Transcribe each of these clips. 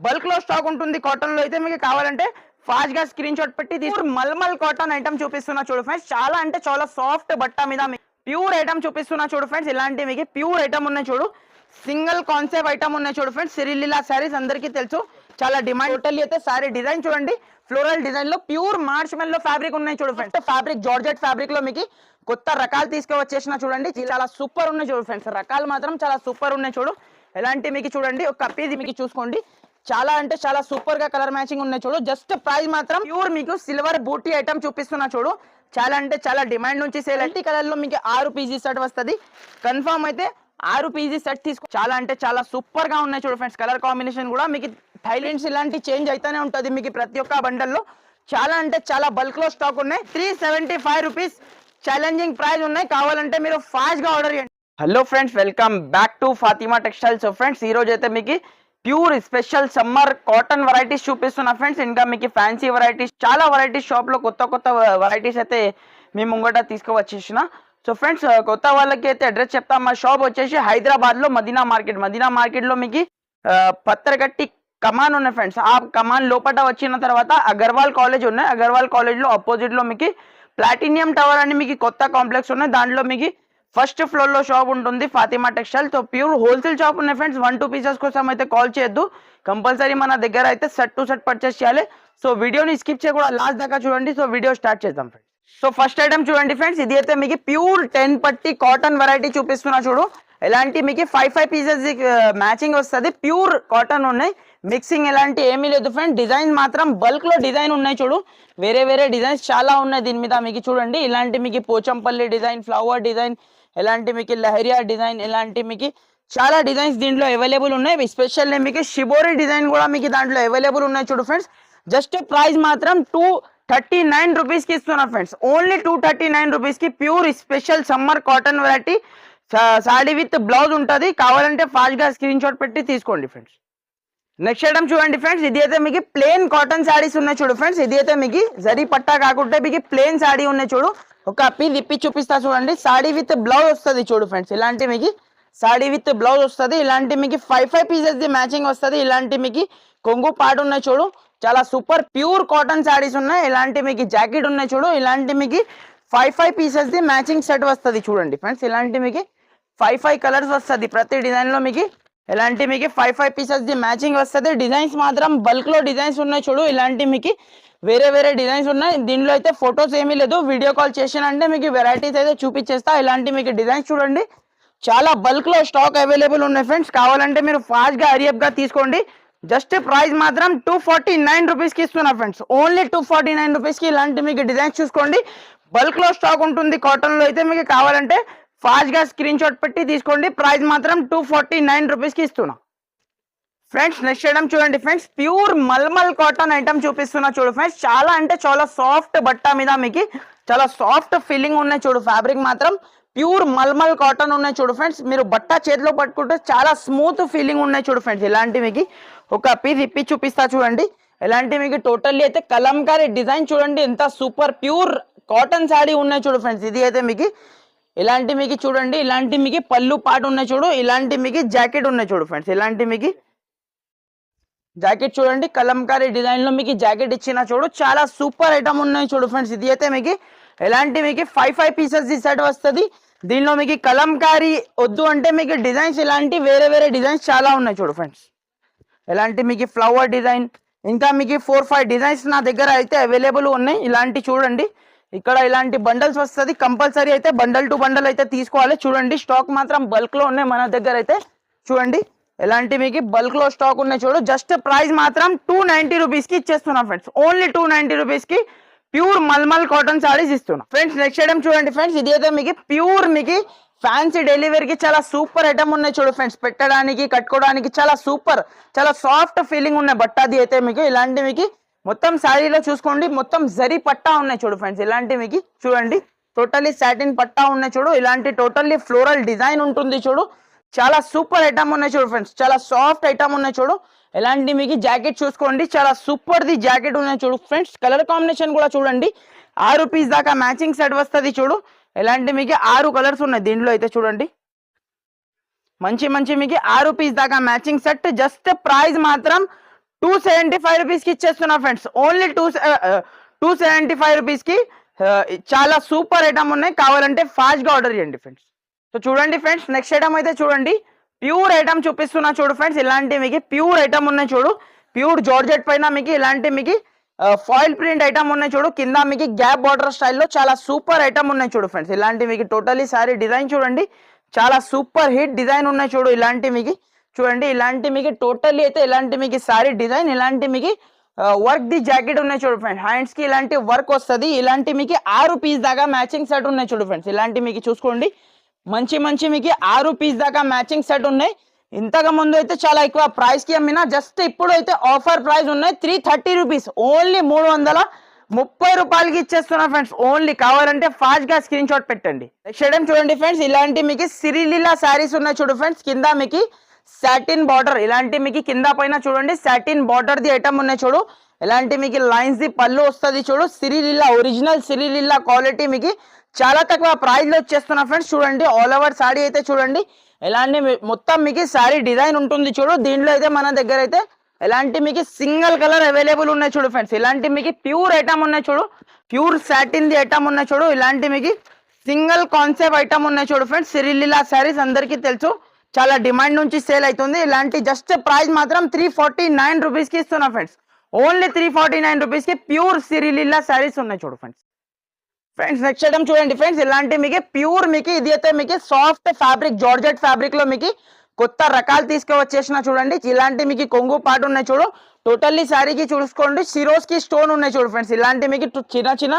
Bulk లో stock ఉంటుంది cotton లో అయితే మీకు కావాలంటే ఫాస్ట్ గా స్క్రీన్ షాట్ పెట్టి మల్మల్ కాటన్ ఐటమ్ చూపిస్తున్నా చూడు ఫ్రెండ్స్. చాలా అంటే చాలా సాఫ్ట్ బట్ట మీద ప్యూర్ ఐటమ్ చూపిస్తున్నా చూడు ఫ్రెండ్స్. ఇలాంటి మీకు ప్యూర్ ఐటమ్ ఉన్నాయి చూడు. సింగిల్ కాన్సెప్ట్ ఐటమ్ ఉన్నాయి చూడు ఫ్రెండ్స్. సిరిలిలా శారీస్ అందరికీ తెలుసు, చాలా డిమాండ్. టోటల్లీ అయితే సారీ డిజైన్ చూడండి, ఫ్లోరల్ డిజైన్ లో ప్యూర్ మార్చ్ మెల్లో ఫ్యాబ్రిక్ ఉన్నాయి చూడు ఫ్రెండ్స్. ఫ్యాబ్రిక్ జార్జెట్ ఫ్యాబ్రిక్ లో మీకు కొత్త రకాలు తీసుకువచ్చేసిన చూడండి. చాలా సూపర్ ఉన్నాయి చూడు ఫ్రెండ్స్. రకాలు మాత్రం చాలా సూపర్ ఉన్నాయి చూడు. ఎలాంటి మీకు చూడండి ఒక కప్పీది మీకు చూసుకోండి. చాలా అంటే చాలా సూపర్ గా కలర్ మ్యాచింగ్ ఉన్నాయి చూడు. జస్ట్ ప్రైస్ మాత్రం ప్యూర్ మీకు సిల్వర్ బూటీ ఐటమ్ చూపిస్తున్నా చూడు. చాలా అంటే చాలా డిమాండ్ నుంచి సేల్. అంటే కలర్ లో మీకు 6 పీజీ సెట్ వస్తుంది. కన్ఫర్మ్ అయితే 6 పీజీ సెట్ తీసుకో. చాలా అంటే చాలా సూపర్ గా ఉన్నాయి చూడు ఫ్రెండ్స్. కలర్ కాంబినేషన్ కూడా మీకు థైలెండ్స్ ఇలాంటి చేంజ్ అయితేనే ఉంటుంది మీకు ప్రతి ఒక్క బండల్లో. చాలా అంటే చాలా బల్క్ లో స్టాక్ ఉన్నాయి. 375 రూపీస్ ఛాలెంజింగ్ ప్రైస్ ఉన్నాయి. కావాలంటే మీరు ఫాస్ట్ గా ఆర్డర్ చేయండి. Hello friends, welcome back to Fatima textiles. Friends ఈ రోజు అయితే మీకు pure special summer cotton varieties చూపిస్తున్నా ఫ్రెండ్స్. ఇంకా మీకు ఫ్యాన్సీ వెరైటీస్ చాలా వెరైటీస్ షాప్ లో కొత్త కొత్త వెరైటీస్ అయితే మీ ముంగట తీసుకువచ్చేసిన. సో ఫ్రెండ్స్ కొత్త వాళ్ళకి అయితే అడ్రస్ చెప్తాం. మా షాప్ వచ్చేసి హైదరాబాద్ లో మదీనా మార్కెట్ లో మీకు పత్తరగట్టి కమాన్ ఉన్నాయి ఫ్రెండ్స్. ఆ కమాన్ లోపల వచ్చిన తర్వాత అగర్వాల్ కాలేజ్ ఉన్నాయి. అగర్వాల్ కాలేజ్ లో అపోజిట్ లో మీకు ప్లాటినియం టవర్ అని మీకు కొత్త కాంప్లెక్స్ ఉన్నాయి. దాంట్లో మీకు ఫస్ట్ ఫ్లోర్ లో షాప్ ఉంటుంది Fatima textile. So pure wholesale shop ఉన్నాయి ఫ్రెండ్స్. 1-2 పీసెస్ కోసం అయితే కాల్ చేయొద్దు. కంపల్సరీ మన దగ్గర అయితే సెట్ టు సెట్ పర్చేస్ చేయాలి. సో వీడియోని స్కిప్ చేయకుండా లాస్ట్ దాకా చూడండి. సో వీడియో స్టార్ట్ చేద్దాం ఫ్రెండ్స్. సో ఫస్ట్ ఐటమ్ చూడండి ఫ్రెండ్స్. ఇది అయితే మీకు ప్యూర్ 10 పట్టి కాటన్ వెరైటీ చూపిస్తున్నా చూడు. ఎలాంటి మీకు 5 పీసెస్ మ్యాచింగ్ వస్తుంది. ప్యూర్ కాటన్ ఉన్నాయి, మిక్సింగ్ ఎలాంటి ఏమీ లేదు ఫ్రెండ్. డిజైన్ మాత్రం బల్క్ లో డిజైన్ ఉన్నాయి చూడు. వేరే వేరే డిజైన్స్ చాలా ఉన్నాయి దీని మీద మీకు చూడండి. ఇలాంటి మీకు పోచంపల్లి డిజైన్, ఫ్లవర్ డిజైన్, ఎలాంటి మీకు లహరియా డిజైన్, ఇలాంటి మీకు చాలా డిజైన్స్ దీంట్లో అవైలబుల్ ఉన్నాయి. ఎస్పెషల్లీ మీకు షిబోరి డిజైన్ కూడా మీకు దాంట్లో అవైలబుల్ ఉన్నాయి చూడు ఫ్రెండ్స్. జస్ట్ ప్రైస్ మాత్రం 239 రూపీస్ కి ఇస్తున్నా ఫ్రెండ్స్. ఓన్లీ 239 రూపీస్ కి pure special summer cotton variety saree with blouse ఉంటుంది. కావాలంటే ఫాస్ట్ గా స్క్రీన్ షాట్ పెట్టి తీసుకోండి ఫ్రెండ్స్. నెక్స్ట్ ఐటమ్ చూడండి ఫ్రెండ్స్. ఇది అయితే మీకు ప్లేన్ కాటన్ శారీస్ ఉన్నాయి చూడు ఫ్రెండ్స్. ఇది అయితే మీకు జరీ పట్టా కాకుండా మీకు ప్లేన్ శారీ ఉన్నాయి చూడు. ఒక పీస్ ఇప్పి చూపిస్తా చూడండి. సాడీ విత్ బ్లౌజ్ వస్తుంది చూడు ఫ్రెండ్స్. ఇలాంటి మీకు సాడీ విత్ బ్లౌజ్ వస్తుంది. ఇలాంటి మీకు 5 పీసెస్ ది మ్యాచింగ్ వస్తుంది. ఇలాంటి మీకు కొంగు పాటు ఉన్నాయి చూడు. చాలా సూపర్ ప్యూర్ కాటన్ శారీస్ ఉన్నాయి. ఇలాంటి మీకు జాకెట్ ఉన్నాయి చూడు. ఇలాంటి మీకు 5 పీసెస్ ది మ్యాచింగ్ సెట్ వస్తుంది చూడండి ఫ్రెండ్స్. ఇలాంటి మీకు 5 కలర్స్ వస్తుంది ప్రతి డిజైన్ లో మీకు. ఇలాంటి మీకు 5 పీసెస్ ది మ్యాచింగ్ వస్తుంది. డిజైన్స్ మాత్రం బల్క్ లో డిజైన్స్ ఉన్నాయి చూడు. ఇలాంటి మీకు వేరే వేరే డిజైన్స్ ఉన్నాయి. దీనిలో అయితే ఫొటోస్ ఏమీ లేదు. వీడియో కాల్ చేసినంటే మీకు వెరైటీస్ అయితే చూపించేస్తా. ఇలాంటి మీకు డిజైన్స్ చూడండి. చాలా బల్క్ లో స్టాక్ అవైలబుల్ ఉన్నాయి ఫ్రెండ్స్. కావాలంటే మీరు ఫాస్ట్ గా హరియప్ గా తీసుకోండి. జస్ట్ ప్రైస్ మాత్రం 249 రూపీస్ కి ఇస్తున్నా ఫ్రెండ్స్. ఓన్లీ 249 రూపీస్ కి ఇలాంటి మీకు డిజైన్స్ చూసుకోండి. బల్క్ లో స్టాక్ ఉంటుంది కాటన్ లో అయితే. మీకు కావాలంటే ఫాస్ట్ గా స్క్రీన్ షాట్ పెట్టి తీసుకోండి. ప్రైస్ మాత్రం 249 రూపీస్ కి ఇస్తున్నా ఫ్రెండ్స్. నెక్స్ట్ ఐటమ్ చూడండి friends. Pure mulmul cotton item చూపిస్తున్నా చూడు ఫ్రెండ్స్. చాలా అంటే చాలా సాఫ్ట్ బట్ట మీద మీకు చాలా సాఫ్ట్ ఫీలింగ్ ఉన్నాయి చూడు. ఫ్యాబ్రిక్ మాత్రం ప్యూర్ మల్మల్ కాటన్ ఉన్నాయి చూడు ఫ్రెండ్స్. మీరు బట్ట చేతిలో పట్టుకుంటే చాలా స్మూత్ ఫీలింగ్ ఉన్నాయి చూడు ఫ్రెండ్స్. ఇలాంటి మీకు ఒక పీస్ ఇప్పి చూపిస్తా చూడండి. ఇలాంటి మీకు టోటల్లీ అయితే కలంకారీ డిజైన్ చూడండి. ఎంత సూపర్ ప్యూర్ కాటన్ శారీ ఉన్నాయి చూడు ఫ్రెండ్స్. ఇది అయితే మీకు ఇలాంటి మీకు చూడండి. ఇలాంటి మీకు పళ్ళు పాటు ఉన్నాయి చూడు. ఇలాంటి మీకు జాకెట్ ఉన్నాయి చూడు ఫ్రెండ్స్. ఇలాంటి మీకు జాకెట్ చూడండి. కలంకారీ డిజైన్ లో మీకు జాకెట్ ఇచ్చిన చూడు. చాలా సూపర్ ఐటమ్ ఉన్నాయి చూడు ఫ్రెండ్స్. ఇది అయితే మీకు ఎలాంటి మీకు 5 పీసెస్ ది సెట్ వస్తుంది. దీనిలో మీకు కలంకారీ వద్దు అంటే మీకు డిజైన్స్ ఇలాంటి వేరే వేరే డిజైన్స్ చాలా ఉన్నాయి చూడు ఫ్రెండ్స్. ఎలాంటి మీకు ఫ్లవర్ డిజైన్, ఇంకా మీకు 4-5 డిజైన్స్ నా దగ్గర అయితే అవైలబుల్ ఉన్నాయి. ఇలాంటి చూడండి. ఇక్కడ ఇలాంటి బండల్స్ వస్తుంది. కంపల్సరీ అయితే బండల్ టు బండల్ అయితే తీసుకోవాలి. చూడండి స్టాక్ మాత్రం బల్క్ లో ఉన్నాయి మన దగ్గర అయితే. చూడండి ఎలాంటి మీకు బల్క్ లో స్టాక్ ఉన్నాయి చూడు. జస్ట్ ప్రైస్ మాత్రం 290 రూపీస్ కి ఇచ్చేస్తున్నా ఫ్రెండ్స్. ఓన్లీ 290 రూపీస్ కి ప్యూర్ మల్మల్ కాటన్ సారీస్ ఇస్తున్నా ఫ్రెండ్స్. నెక్స్ట్ ఐటమ్ చూడండి ఫ్రెండ్స్. ఇది అయితే మీకు ప్యూర్ మీకు ఫ్యాన్సీ డైలీ వేర్ కి చాలా సూపర్ ఐటమ్ ఉన్నాయి చూడు ఫ్రెండ్స్. పెట్టడానికి కట్టుకోవడానికి చాలా సూపర్, చాలా సాఫ్ట్ ఫీలింగ్ ఉన్నాయి బట్టాది అయితే మీకు. ఇలాంటి మీకు మొత్తం శారీలో చూసుకోండి. మొత్తం జరీ పట్టా ఉన్నాయి చూడు ఫ్రెండ్స్. ఇలాంటి మీకు చూడండి టోటల్లీ సాటిన్ పట్టా ఉన్నాయి చూడు. ఇలాంటి టోటల్లీ ఫ్లోరల్ డిజైన్ ఉంటుంది చూడు. చాలా సూపర్ ఐటమ్ ఉన్నాయి చూడు ఫ్రెండ్స్. చాలా సాఫ్ట్ ఐటమ్ ఉన్నాయి చూడు. ఎలాంటి మీకు జాకెట్ చూసుకోండి. చాలా సూపర్ ది జాకెట్ ఉన్నాయి చూడు ఫ్రెండ్స్. కలర్ కాంబినేషన్ కూడా చూడండి. 6 పీస్ దాకా మ్యాచింగ్ సెట్ వస్తుంది చూడు. ఎలాంటి మీకు 6 కలర్స్ ఉన్నాయి దీంట్లో అయితే చూడండి. మంచి మంచి మీకు 6 పీస్ దాకా మ్యాచింగ్ సెట్. జస్ట్ ప్రైస్ మాత్రం రూపీస్ కి ఇచ్చేస్తున్నా ఫ్రెండ్స్. ఓన్లీ 275 రూపీస్ కి చాలా సూపర్ ఐటమ్ ఉన్నాయి. కావాలంటే ఫాస్ట్ గా ఆర్డర్ చేయండి ఫ్రెండ్స్. సో చూడండి ఫ్రెండ్స్, నెక్స్ట్ ఐటమ్ అయితే చూడండి, ప్యూర్ ఐటమ్ చూపిస్తున్నా చూడు ఫ్రెండ్స్. ఇలాంటి మీకు ప్యూర్ ఐటమ్ ఉన్నాయి చూడు, ప్యూర్ జార్జెట్ పైన మీకు ఇలాంటి మీకు ఫాయిల్ ప్రింట్ ఐటమ్ ఉన్నాయి చూడు, కింద మీకు గ్యాప్ బార్డర్ స్టైల్లో చాలా సూపర్ ఐటమ్ ఉన్నాయి చూడు ఫ్రెండ్స్. ఇలాంటి మీకు టోటలీ సారీ డిజైన్ చూడండి, చాలా సూపర్ హిట్ డిజైన్ ఉన్నాయి చూడు. ఇలాంటి మీకు చూడండి, ఇలాంటి మీకు టోటల్లీ అయితే ఇలాంటి మీకు సారీ డిజైన్, ఇలాంటి మీకు వర్క్ ది జాకెట్ ఉన్నాయి చూడు ఫ్రెండ్స్. హ్యాండ్స్ కి ఇలాంటి వర్క్ వస్తుంది. ఇలాంటి మీకు 6 పీస్ దాకా మ్యాచింగ్ సెట్ ఉన్నాయి చూడు ఫ్రెండ్స్. ఇలాంటి మీకు చూసుకోండి, మంచి మంచి మీకు 6 పీస్ దాకా మ్యాచింగ్ సెట్ ఉన్నాయి. ఇంతకు ముందు అయితే చాలా ఎక్కువ ప్రైస్ కి అమ్మినా, జస్ట్ ఇప్పుడు అయితే ఆఫర్ ప్రైస్ ఉన్నాయి 330 రూపీస్, ఓన్లీ 330 రూపాయలకి ఇచ్చేస్తున్నా ఫ్రెండ్స్. ఓన్లీ కావాలంటే ఫాస్ట్ గా స్క్రీన్ షాట్ పెట్టండి. నెక్స్ట్ ఐటమ్ చూడండి ఫ్రెండ్స్, ఇలాంటి మీకు సిరిలీలా శారీస్ ఉన్నాయి చూడు ఫ్రెండ్స్. కింద మీకు సాటిన్ బార్డర్, ఇలాంటి మీకు కింద పైన చూడండి సాటిన్ బార్డర్ ది ఐటమ్ ఉన్నాయి చూడు. ఇలాంటి మీకు లైన్స్ ది పళ్ళు వస్తుంది చూడు. సిరిలీలా ఒరిజినల్ సిరిలీలా క్వాలిటీ మీకు చాలా తక్కువ ప్రైస్ లో వచ్చేస్తున్నా ఫ్రెండ్స్. చూడండి ఆల్ ఓవర్ సాడీ అయితే చూడండి, ఇలాంటి మొత్తం మీకు సారీ డిజైన్ ఉంటుంది చూడు. దీంట్లో అయితే మన దగ్గర అయితే ఇలాంటి మీకు సింగిల్ కలర్ అవైలబుల్ ఉన్నాయి చూడు ఫ్రెండ్స్. ఇలాంటి మీకు ప్యూర్ ఐటమ్ ఉన్నాయి చూడు, ప్యూర్ సాటిన్ ది ఐటమ్ ఉన్నాయి చూడు. ఇలాంటి మీకు సింగిల్ కాన్సెప్ట్ ఐటమ్ ఉన్నాయి చూడు ఫ్రెండ్స్. సిరిలీలా శారీస్ అందరికీ తెలుసు, చాలా డిమాండ్ నుంచి సేల్ అవుతుంది. ఇలాంటి జస్ట్ ప్రైస్ మాత్రం 349 రూపీస్ కి ఇస్తున్నా ఫ్రెండ్స్. ఓన్లీ 349 రూపీస్ కి ప్యూర్ సిరిలీలా శారీస్ ఉన్నాయి చూడు ఫ్రెండ్స్. ఫ్రెండ్స్ నెక్స్ట్ ఐటమ్ చూడండి ఫ్రెండ్స్, ఇలాంటి మీకు ప్యూర్ మీకు ఇది అయితే మీకు సాఫ్ట్ ఫ్యాబ్రిక్ జార్జెట్ ఫ్యాబ్రిక్ లో మీకు కొత్త రకాలు తీసుకువచ్చేసిన చూడండి. ఇలాంటి మీకు కొంగు పాటు ఉన్నాయి చూడు. టోటల్లీ శారీకి చూసుకోండి, సిరోస్ కి స్టోన్ ఉన్నాయి చూడు ఫ్రెండ్స్. ఇలాంటి మీకు చిన్న చిన్న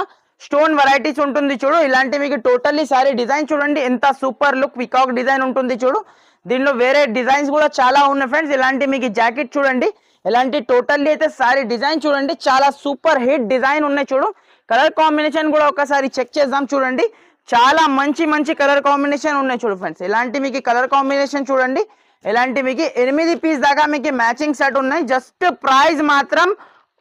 స్టోన్ వెరైటీస్ ఉంటుంది చూడు. ఇలాంటి మీకు టోటల్లీ శారీ డిజైన్ చూడండి, ఎంత సూపర్ లుక్ పికాక్ డిజైన్ ఉంటుంది చూడు. దీనిలో వేరే డిజైన్స్ కూడా చాలా ఉన్నాయి ఫ్రెండ్స్. ఇలాంటి మీకు జాకెట్ చూడండి, ఇలాంటి టోటల్లీ అయితే సారీ డిజైన్ చూడండి, చాలా సూపర్ హిట్ డిజైన్ ఉన్నాయి చూడు. కలర్ కాంబినేషన్ కూడా ఒకసారి చెక్ చేద్దాం చూడండి, చాలా మంచి మంచి కలర్ కాంబినేషన్ ఉన్నాయి చూడు ఫ్రెండ్స్. ఇలాంటి మీకు కలర్ కాంబినేషన్ చూడండి, ఇలాంటి మీకు 8 పీస్ దాకా మీకు మ్యాచింగ్ సెట్ ఉన్నాయి. జస్ట్ ప్రైస్ మాత్రం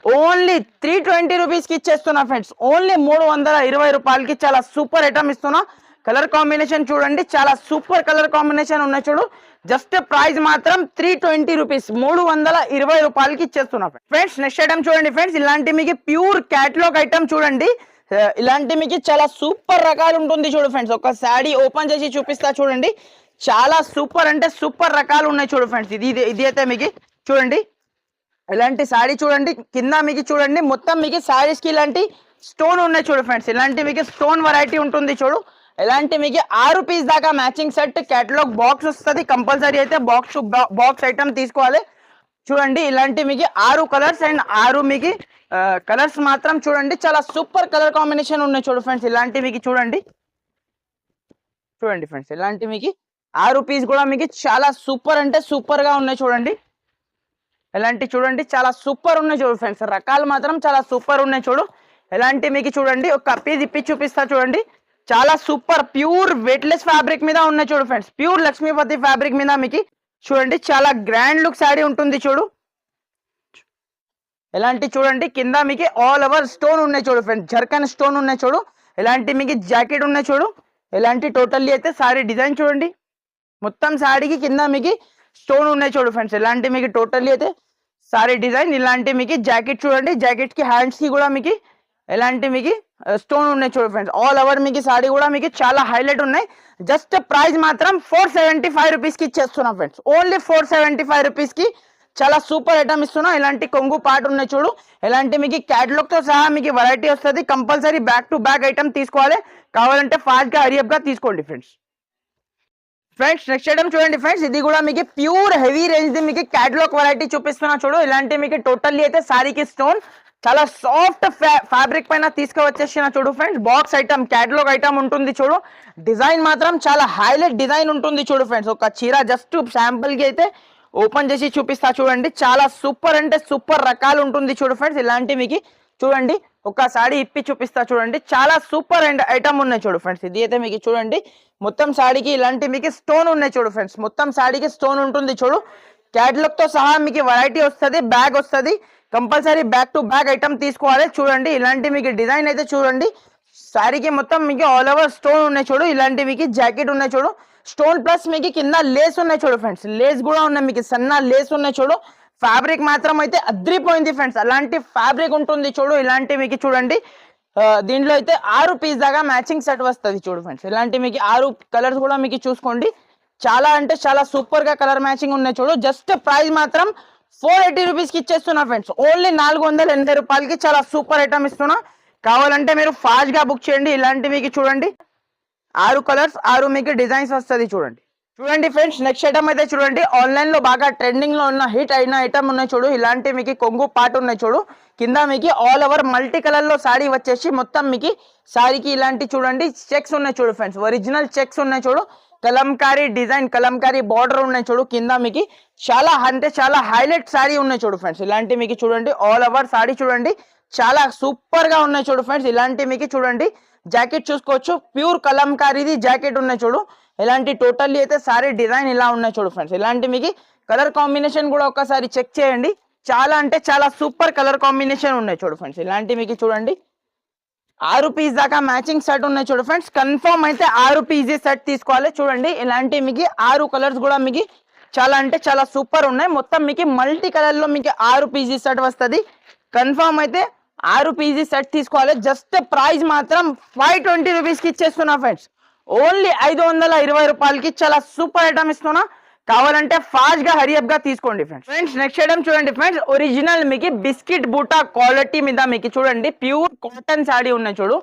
ఓన్లీ 320 రూపీస్ కి ఇచ్చేస్తున్నా ఫ్రెండ్స్. ఓన్లీ 320 రూపాయలకి చాలా సూపర్ ఐటమ్ ఇస్తున్నా. కలర్ కాంబినేషన్ చూడండి, చాలా సూపర్ కలర్ కాంబినేషన్ ఉన్నాయి చూడు. జస్ట్ ప్రైస్ మాత్రం 320 రూపీస్, 320 రూపాయలకి ఇచ్చేస్తున్నా ఫ్రెండ్స్. నెక్స్ట్ ఐటమ్ చూడండి ఫ్రెండ్స్, ఇలాంటి మీకు ప్యూర్ క్యాటలాగ్ ఐటమ్ చూడండి. ఇలాంటి మీకు చాలా సూపర్ రకాలు ఉంటుంది చూడు ఫ్రెండ్స్. ఒక శారీ ఓపెన్ చేసి చూపిస్తా చూడండి, చాలా సూపర్ అంటే సూపర్ రకాలు ఉన్నాయి చూడు ఫ్రెండ్స్. ఇది అయితే మీకు చూడండి, ఇలాంటి శారీ చూడండి, కింద మీకు చూడండి మొత్తం మీకు శారీస్ కి ఇలాంటి స్టోన్ ఉన్నాయి చూడు ఫ్రెండ్స్. ఇలాంటి మీకు స్టోన్ వెరైటీ ఉంటుంది చూడు. ఇలాంటి మీకు 6 పీస్ దాకా మ్యాచింగ్ సెట్ కేటలాగ్ బాక్స్ వస్తుంది. కంపల్సరీ అయితే బాక్స్ ఐటమ్ తీసుకోవాలి చూడండి. ఇలాంటి మీకు 6 కలర్స్ అండ్ 6 మీకు కలర్స్ మాత్రం చూడండి, చాలా సూపర్ కలర్ కాంబినేషన్ ఉన్నాయి చూడు ఫ్రెండ్స్. ఇలాంటి మీకు చూడండి ఫ్రెండ్స్, ఇలాంటి మీకు 6 పీస్ కూడా మీకు చాలా సూపర్ అంటే సూపర్ గా ఉన్నాయి చూడండి. ఇలాంటి చూడండి చాలా సూపర్ ఉన్నాయి చూడు ఫ్రెండ్స్, రకాలు మాత్రం చాలా సూపర్ ఉన్నాయి చూడు. ఇలాంటి మీకు చూడండి, ఒక పీస్ ఇప్పి చూపిస్తా చూడండి, చాలా సూపర్ ప్యూర్ వెయిట్లెస్ ఫ్యాబ్రిక్ మీద ఉన్నాయి చూడు ఫ్రెండ్స్. ప్యూర్ లక్ష్మీపతి ఫ్యాబ్రిక్ మీద మీకు చూడండి, చాలా గ్రాండ్ లుక్ శారీ ఉంటుంది చూడు. ఇలాంటి చూడండి, కింద మీకు ఆల్ ఓవర్ స్టోన్ ఉన్నాయి చూడు ఫ్రెండ్స్, జర్కన్ స్టోన్ ఉన్నాయి చూడు. ఇలాంటి మీకు జాకెట్ ఉన్నాయి చూడు. ఇలాంటి టోటల్లీ అయితే సారీ డిజైన్ చూడండి, మొత్తం సారీకి కింద మీకు స్టోన్ ఉన్నాయి చూడు ఫ్రెండ్స్. ఇలాంటి మీకు టోటల్లీ అయితే సారీ డిజైన్. ఇలాంటి మీకు జాకెట్ చూడండి, జాకెట్ కి హ్యాండ్స్ కి కూడా మీకు ఇలాంటి మీకు స్టోన్ ఉన్నాయి చూడు ఫ్రెండ్స్. ఆల్ ఓవర్ మీకు సారీ కూడా మీకు చాలా హైలైట్ ఉన్నాయి. జస్ట్ ప్రైస్ మాత్రం 475 రూపీస్ కి ఇచ్చేస్తున్నా ఫ్రెండ్స్. ఓన్లీ 475 రూపీస్ కి చాలా సూపర్ ఐటమ్ ఇస్తున్నా. ఇలాంటి కొంగు పార్ట్ ఉన్నాయి చూడు. ఇలాంటి మీకు క్యాటలాగ్ తో సహా మీకు వెరైటీ వస్తుంది. Compulsory back to back item తీసుకోవాలి. కావాలంటే ఫాస్ట్ గా హరియప్ గా తీసుకోండి ఫ్రెండ్స్. నెక్స్ట్ ఐటమ్ చూడండి ఫ్రెండ్స్, ఇది కూడా మీకు ప్యూర్ హెవీ రేంజ్ ది మీకు క్యాటలాగ్ వెరైటీ చూపిస్తున్నా చూడు. ఇలాంటి మీకు టోటల్లీ అయితే సారీకి స్టోన్, చాలా సాఫ్ట్ ఫ్యాబ్రిక్ పైన తీసుకువచ్చేసిన చూడు friends. Box item catalogue item ఉంటుంది చూడు. డిజైన్ మాత్రం చాలా హైలైట్ డిజైన్ ఉంటుంది చూడు ఫ్రెండ్స్. ఒక చీర జస్ట్ శాంపుల్ కి అయితే ఓపెన్ చేసి చూపిస్తా చూడండి, చాలా సూపర్ అంటే సూపర్ రకాలు ఉంటుంది చూడు ఫ్రెండ్స్. ఇలాంటి మీకు చూడండి, ఒక సారీ ఇప్పి చూపిస్తా చూడండి, చాలా సూపర్ అండ్ ఐటమ్ ఉన్నాయి చూడు ఫ్రెండ్స్. ఇది అయితే మీకు చూడండి, మొత్తం సారీకి ఇలాంటి మీకు స్టోన్ ఉన్నాయి చూడు ఫ్రెండ్స్. మొత్తం సారీకి స్టోన్ ఉంటుంది చూడు. క్యాటలాగ్ తో సహా మీకు వెరైటీ వస్తుంది, బ్యాగ్ వస్తుంది. Compulsory back to back item తీసుకోవాలి చూడండి. ఇలాంటి మీకు డిజైన్ అయితే చూడండి, సారీకి మొత్తం మీకు ఆల్ ఓవర్ స్టోన్ ఉన్నాయి చూడు. ఇలాంటి మీకు జాకెట్ ఉన్నాయి చూడు, స్టోన్ ప్లస్ మీకు కింద లేస్ ఉన్నాయి చూడు ఫ్రెండ్స్. లేస్ కూడా ఉన్నాయి మీకు, సన్న లేస్ ఉన్నాయి చూడు. ఫ్యాబ్రిక్ మాత్రం అయితే అద్రిపోయింది ఫ్రెండ్స్. అలాంటి ఫ్యాబ్రిక్ ఉంటుంది చూడు. ఇలాంటి మీకు చూడండి దీంట్లో అయితే 6 పీస్ దాకా మ్యాచింగ్ సెట్ వస్తుంది చూడు ఫ్రెండ్స్. ఇలాంటి మీకు 6 కలర్స్ కూడా మీకు చూసుకోండి. చాలా అంటే చాలా సూపర్ గా కలర్ మ్యాచింగ్ ఉన్నాయి చూడు. జస్ట్ ప్రైస్ మాత్రం 480 రూపీస్ కి ఇచ్చేస్తున్నా ఫ్రెండ్స్. ఓన్లీ 480 రూపాయలకి చాలా సూపర్ ఐటమ్ ఇస్తున్నా. కావాలంటే మీరు ఫాస్ట్ గా బుక్ చేయండి. ఇలాంటి మీకు చూడండి 6 కలర్స్ 6 మీకు డిజైన్స్ వస్తుంది చూడండి. చూడండి ఫ్రెండ్స్ నెక్స్ట్ ఐటమ్ అయితే చూడండి. ఆన్లైన్ లో బాగా ట్రెండింగ్ లో ఉన్న హిట్ అయిన ఐటమ్ ఉన్నాయి చూడు. ఇలాంటి మీకు కొంగు పార్ట్ ఉన్నాయి చూడు. కింద మీకు ఆల్ ఓవర్ మల్టీ కలర్ లో సారీ వచ్చేసి మొత్తం మీకు సారీకి ఇలాంటి చూడండి చెక్స్ ఉన్నాయి చూడు ఫ్రెండ్స్. ఒరిజినల్ చెక్స్ ఉన్నాయి చూడు. కలంకారీ డిజైన్ కలంకారీ బార్డర్ ఉన్నాయి చూడు. కింద మీకు చాలా అంటే చాలా హైలైట్ సారీ ఉన్నాయి చూడు ఫ్రెండ్స్. ఇలాంటి మీకు చూడండి ఆల్ ఓవర్ సారీ చూడండి చాలా సూపర్ గా ఉన్నాయి చూడు ఫ్రెండ్స్. ఇలాంటి మీకు చూడండి జాకెట్ చూసుకోవచ్చు. ప్యూర్ కలంకారీది జాకెట్ ఉన్నాయి చూడు. ఇలాంటి టోటల్లీ అయితే సారీ డిజైన్ ఇలా ఉన్నాయి చూడు ఫ్రెండ్స్. ఇలాంటి మీకు కలర్ కాంబినేషన్ కూడా ఒకసారి చెక్ చేయండి. చాలా అంటే చాలా సూపర్ కలర్ కాంబినేషన్ ఉన్నాయి చూడు ఫ్రెండ్స్. ఇలాంటి మీకు చూడండి 6 పీస్ దాకా మ్యాచింగ్ సెట్ ఉన్నాయి చూడు ఫ్రెండ్స్. కన్ఫర్మ్ అయితే 6 పీస్ సెట్ తీసుకోవాలి చూడండి. ఇలాంటి మీకు 6 కలర్స్ కూడా మీకు చాలా అంటే చాలా సూపర్ ఉన్నాయి. మొత్తం మీకు మల్టీ కలర్ లో మీకు 6 పీస్ సెట్ వస్తుంది. కన్ఫర్మ్ అయితే 6 పీస్ సెట్ తీసుకోవాలి. జస్ట్ ప్రైస్ మాత్రం 520 రూపీస్ కి ఇచ్చేస్తున్నా ఫ్రెండ్స్. ఓన్లీ 520 రూపాయలకి చాలా సూపర్ ఐటమ్ ఇస్తున్నా. కావాలంటే ఫాస్ట్ గా హరియప్ గా తీసుకోండి ఫ్రెండ్స్. నెక్స్ట్ ఐటమ్ చూడండి ఫ్రెండ్స్. ఒరిజినల్ మీకు బిస్కెట్ బూటా క్వాలిటీ మీద మీకు చూడండి ప్యూర్ కాటన్ సాడీ ఉన్నాయి చూడు.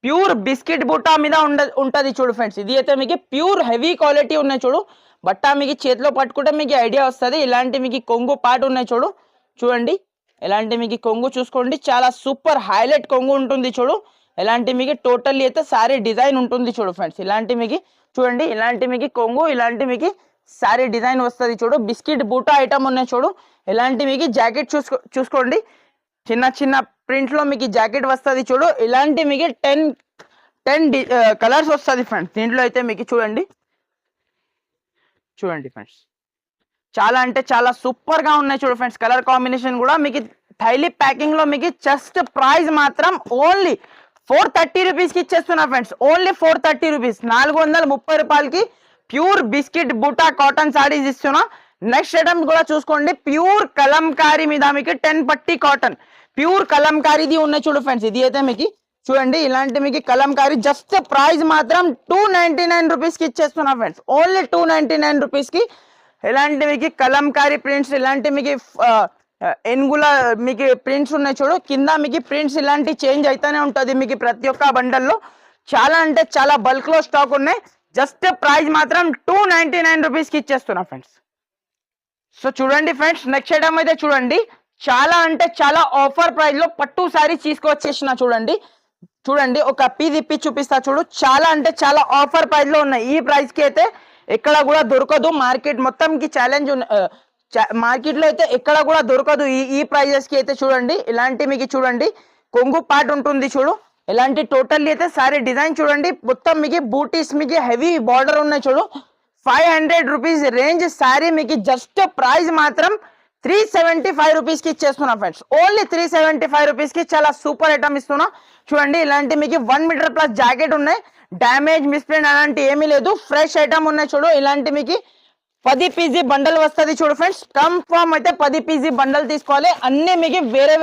ప్యూర్ బిస్కెట్ బూటా మీద ఉంటది చూడు ఫ్రెండ్స్. ఇది అయితే మీకు ప్యూర్ హెవీ క్వాలిటీ ఉన్నాయి చూడు. బట్ట మీకు చేతిలో పట్టుకుంటే మీకు ఐడియా వస్తుంది. ఇలాంటి మీకు కొంగు పార్ట్ ఉన్నాయి చూడు. చూడండి ఇలాంటి మీకు కొంగు చూసుకోండి. చాలా సూపర్ హైలైట్ కొంగు ఉంటుంది చూడు. ఇలాంటి మీకు టోటల్లీ అయితే సారీ డిజైన్ ఉంటుంది చూడు ఫ్రెండ్స్. ఇలాంటి మీకు చూడండి ఇలాంటి మీకు కొంగు ఇలాంటి మీకు సారీ డిజైన్ వస్తుంది చూడు. బిస్కెట్ బూటా ఐటమ్ ఉన్నాయి చూడు. ఇలాంటి మీకు జాకెట్ చూసుకోండి. చిన్న చిన్న ప్రింట్ లో మీకు జాకెట్ వస్తుంది చూడు. ఇలాంటి మీకు 10 కలర్స్ వస్తుంది ఫ్రెండ్స్. దీంట్లో అయితే మీకు చూడండి ఫ్రెండ్స్ చాలా అంటే చాలా సూపర్ గా ఉన్నాయి చూడు ఫ్రెండ్స్. కలర్ కాంబినేషన్ కూడా మీకు థైలీ ప్యాకింగ్ లో మీకు జస్ట్ ప్రైస్ మాత్రం ఓన్లీ 430 రూపీస్ కి ఇచ్చేస్తున్నా ఫ్రెండ్స్. ఓన్లీ 430 రూపీస్ 430 రూపాయలకి ప్యూర్ బిస్కెట్ బూటా కాటన్ సారీస్ ఇస్తున్నా. నెక్స్ట్ ఐటమ్ కూడా చూసుకోండి. ప్యూర్ కలంకారీ మీద మీకు 10 పట్టి కాటన్ ప్యూర్ కలంకారీది ఉన్నాయి చూడు ఫ్రెండ్స్. ఇది అయితే మీకు చూడండి ఇలాంటి మీకు కలంకారీ జస్ట్ ప్రైస్ మాత్రం 299 రూపీస్ కి ఇచ్చేస్తున్నా ఫ్రెండ్స్. ఓన్లీ 299 రూపీస్ కి ఇలాంటి మీకు కలంకారీ ప్రింట్స్ ఇలాంటి మీకు ఎన్గుల మీకు ప్రింట్స్ ఉన్నాయి చూడు. కింద మీకు ప్రింట్స్ ఇలాంటి చేంజ్ అయితేనే ఉంటుంది మీకు ప్రతి ఒక్క బండల్లో. చాలా అంటే చాలా బల్క్ లో స్టాక్ ఉన్నాయి. జస్ట్ ప్రైస్ మాత్రం 299 రూపీస్ కి ఇచ్చేస్తున్నా ఫ్రెండ్స్. సో చూడండి ఫ్రెండ్స్ నెక్స్ట్ ఐటమ్ అయితే చూడండి. చాలా అంటే చాలా ఆఫర్ ప్రైస్ లో పట్టు సారీ తీసుకొచ్చేసిన చూడండి. చూడండి ఒక పీస్ ఇప్పి చూపిస్తా చూడు. చాలా అంటే చాలా ఆఫర్ ప్రైస్ లో ఉన్నాయి. ఈ ప్రైస్ కి అయితే ఎక్కడ కూడా దొరకదు. మార్కెట్ మొత్తంకి ఛాలెంజ్ మార్కెట్ లో అయితే ఎక్కడ కూడా దొరకదు ఈ ప్రైజెస్ కి అయితే. చూడండి ఇలాంటి మీకు చూడండి కొంగు పార్ట్ ఉంటుంది చూడు. ఇలాంటి టోటల్లీ అయితే సారీ డిజైన్ చూడండి. మొత్తం మీకు బూటీస్ మీకు హెవీ బార్డర్ ఉన్నాయి చూడు. 500 రూపీస్ రేంజ్ సారీ మీకు జస్ట్ ప్రైస్ మాత్రం 375 రూపీస్ కి ఇచ్చేస్తున్నా ఫ్రెండ్స్. ఓన్లీ 375 రూపీస్ కి చాలా సూపర్ ఐటమ్ ఇస్తున్నా. చూడండి ఇలాంటి మీకు 1 మీటర్ ప్లస్ జాకెట్ ఉన్నాయి. డ్యామేజ్ మిస్ప్రింట్ అలాంటి ఏమీ లేదు. ఫ్రెష్ ఐటమ్ ఉన్నాయి చూడు. ఇలాంటి మీకు 10 పీజీ బండల్ వస్తుంది చూడు ఫ్రెండ్స్. కన్ఫర్మ్ అయితే 10 పీజీ బండల్ తీసుకోవాలి. అన్ని మీకు వేరే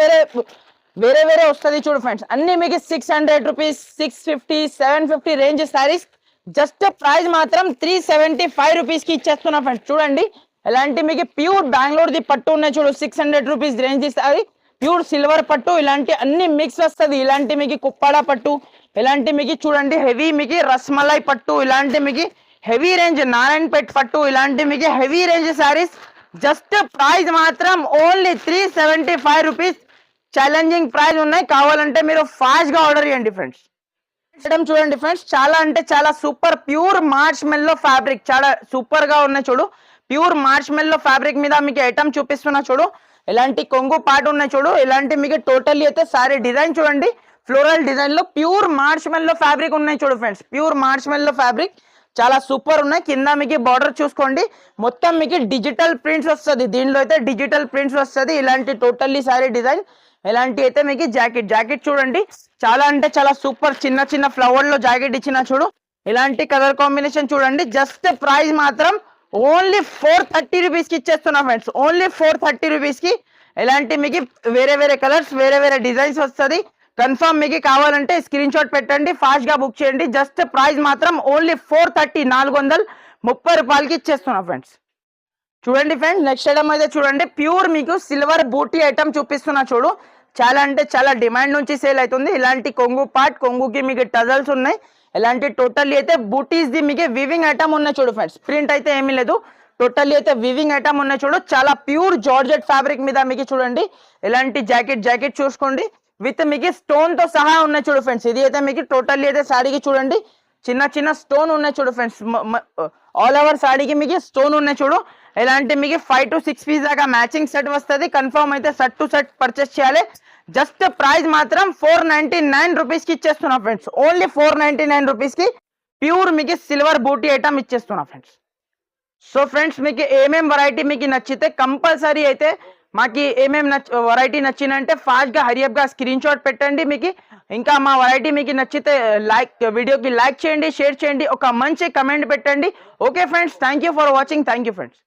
వేరే వస్తుంది చూడు ఫ్రెండ్స్. అన్ని మీకు 600 rupees 650 750 range saris just price మాత్రం 375 రూపీస్ కి ఇచ్చేస్తున్నా ఫ్రెండ్స్. చూడండి ఇలాంటి మీకు ప్యూర్ బెంగళూరుది పట్టు ఉన్నాయి చూడు. 600 rupees range sorry pure silver పట్టు ఇలాంటి అన్ని మిక్స్ వస్తుంది. ఇలాంటి మీకు కుప్పాడ పట్టు ఇలాంటి మీకు చూడండి హెవీ మీకు రస్మలై పట్టు ఇలాంటి మీకు హెవీ రేంజ్ నారాయణపేట్ పట్టు ఇలాంటి మీకు heavy range saris just price మాత్రం ఓన్లీ 375 రూపీస్. ఛాలెంజింగ్ ప్రైస్ ఉన్నాయి. కావాలంటే మీరు ఫాస్ట్ గా ఆర్డర్ చేయండి ఫ్రెండ్స్. చూడండి ఫ్రెండ్స్ చాలా అంటే చాలా సూపర్ ప్యూర్ మార్చ్ మెల్లో ఫ్యాబ్రిక్ చాలా సూపర్ గా ఉన్నాయి చూడు. ప్యూర్ మార్చ్ మెల్లో ఫ్యాబ్రిక్ మీద మీకు ఐటమ్ చూపిస్తున్నా చూడు. ఇలాంటి కొంగు పార్ట్ ఉన్నాయి చూడు. ఇలాంటి మీకు టోటల్లీ అయితే సారీ డిజైన్ చూడండి ఫ్లోరల్ డిజైన్ లో ప్యూర్ మార్చ్ మెల్లో ఫ్యాబ్రిక్ ఉన్నాయి చూడు ఫ్రెండ్స్. ప్యూర్ మార్చ్ మెల్లో ఫ్యాబ్రిక్ చాలా సూపర్ ఉన్నాయి. కింద మీకు బార్డర్ చూసుకోండి మొత్తం మీకు డిజిటల్ ప్రింట్స్ వస్తుంది. దీనిలో అయితే డిజిటల్ ప్రింట్స్ వస్తుంది. ఇలాంటి టోటల్లీ సారీ డిజైన్ ఇలాంటి అయితే మీకు జాకెట్ చూడండి చాలా అంటే చాలా సూపర్ చిన్న చిన్న ఫ్లవర్ లో జాకెట్ ఇచ్చిన చూడు. ఇలాంటి కలర్ కాంబినేషన్ చూడండి జస్ట్ ప్రైస్ మాత్రం ఓన్లీ 430 రూపీస్ కి ఇచ్చేస్తున్నా ఫ్రెండ్స్. ఓన్లీ 430 రూపీస్ కి ఇలాంటి మీకు వేరే వేరే కలర్స్ వేరే వేరే డిజైన్స్ వస్తుంది. కన్ఫర్మ్ మీకు కావాలంటే స్క్రీన్ షాట్ పెట్టండి, ఫాస్ట్ గా బుక్ చేయండి. జస్ట్ ప్రైస్ మాత్రం ఓన్లీ 430 430 రూపాయలకి ఇచ్చేస్తున్నా ఫ్రెండ్స్. చూడండి ఫ్రెండ్స్, నెక్స్ట్ ఐటమ్ అయితే చూడండి, ప్యూర్ మీకు సిల్వర్ బూటీ ఐటమ్ చూపిస్తున్నా చూడు. చాలా అంటే చాలా డిమాండ్ నుంచి సేల్ అవుతుంది. ఇలాంటి కొంగు పార్ట్, కొంగుకి మీకు టజల్స్ ఉన్నాయి. ఇలాంటి టోటల్లీ అయితే బూటీస్ ది మీకు వివింగ్ ఐటమ్ ఉన్నాయి చూడు ఫ్రెండ్స్. ప్రింట్ అయితే ఏమీ లేదు, టోటల్లీ అయితే వివింగ్ ఐటమ్ ఉన్నాయి చూడు. చాలా ప్యూర్ జార్జెట్ ఫ్యాబ్రిక్ మీద మీకు చూడండి ఇలాంటి జాకెట్ చూసుకోండి. విత్ మీకు స్టోన్ తో సహా ఉన్నాయి చూడు ఫ్రెండ్స్. ఇది అయితే మీకు టోటల్లీ అయితే సాడీకి చూడండి చిన్న చిన్న స్టోన్ ఉన్నాయి చూడు ఫ్రెండ్స్. ఆల్ ఓవర్ సాడీకి మీకు స్టోన్ ఉన్నాయి చూడు. ఇలాంటి మీకు 5 to 6 పీస్ దాకా మ్యాచింగ్ సెట్ వస్తుంది. కన్ఫర్మ్ అయితే సెట్ టు సెట్ పర్చేస్ చేయాలి. జస్ట్ ప్రైస్ మాత్రం 499 రూపీస్ కి ఇచ్చేస్తున్నా ఫ్రెండ్స్. ఓన్లీ 499 రూపీస్ కి ప్యూర్ మీకు సిల్వర్ బూటీ ఐటమ్ ఇచ్చేస్తున్నా ఫ్రెండ్స్. సో ఫ్రెండ్స్, మీకు ఏమేం వెరైటీ మీకు నచ్చితే కంపల్సరీ అయితే మాకు ఏమేమి వెరైటీ నచ్చిందంటే ఫాస్ట్ గా హరియప్ గా స్క్రీన్ షాట్ పెట్టండి. మీకు ఇంకా మా వెరైటీ మీకు నచ్చితే వీడియోకి లైక్ చేయండి, షేర్ చేయండి, ఒక మంచి కమెంట్ పెట్టండి. Okay friends, thank you for watching. Thank you friends.